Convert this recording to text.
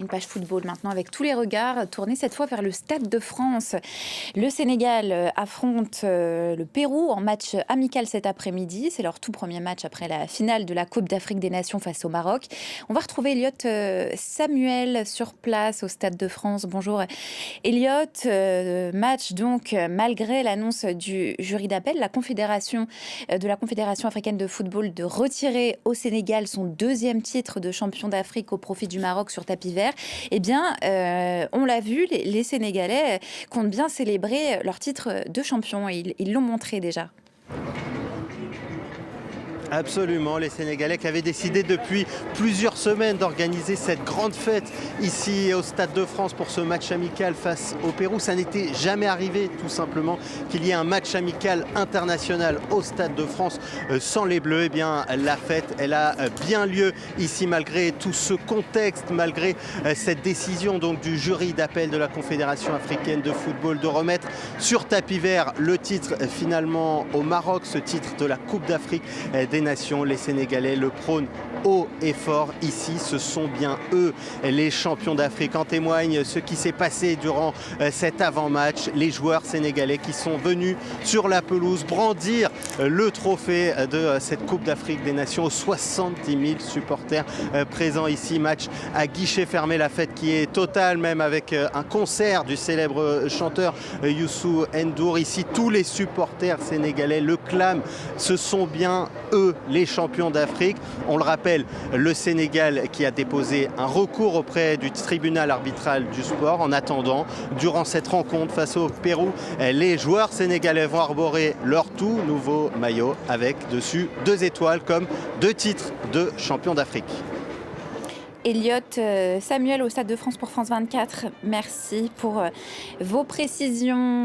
Une page football maintenant avec tous les regards tournés cette fois vers le Stade de France. Le Sénégal affronte le Pérou en match amical cet après-midi. C'est leur tout premier match après la finale de la Coupe d'Afrique des Nations face au Maroc. On va retrouver Elliott Samuel sur place au Stade de France. Bonjour Elliott. Match donc malgré l'annonce du jury d'appel, la Confédération africaine de football de retirer au Sénégal son deuxième titre de champion d'Afrique au profit du Maroc sur tapis vert. Eh bien, on l'a vu, les Sénégalais comptent bien célébrer leur titre de champion et ils l'ont montré déjà. Absolument, les Sénégalais qui avaient décidé depuis plusieurs semaines d'organiser cette grande fête ici au Stade de France pour ce match amical face au Pérou. Ça n'était jamais arrivé tout simplement qu'il y ait un match amical international au Stade de France sans les Bleus. Eh bien, la fête, elle a bien lieu ici malgré tout ce contexte, malgré cette décision donc du jury d'appel de la Confédération africaine de football de remettre sur tapis vert le titre finalement au Maroc, ce titre de la Coupe d'Afrique des Nations. Les Sénégalais le prônent haut et fort ici. Ce sont bien eux les champions d'Afrique. En témoigne ce qui s'est passé durant cet avant-match. Les joueurs sénégalais qui sont venus sur la pelouse brandir le trophée de cette Coupe d'Afrique des Nations aux 70 000 supporters présents ici. Match à guichet fermé, la fête qui est totale, même avec un concert du célèbre chanteur Youssou N'Dour. Ici, tous les supporters sénégalais le clament. Ce sont bien eux les champions d'Afrique. On le rappelle, le Sénégal qui a déposé un recours auprès du tribunal arbitral du sport. En attendant, durant cette rencontre face au Pérou, les joueurs sénégalais vont arborer leur tout nouveau maillot avec dessus 2 étoiles comme 2 titres de champion d'Afrique. Elliott Samuel au Stade de France pour France 24. Merci pour vos précisions.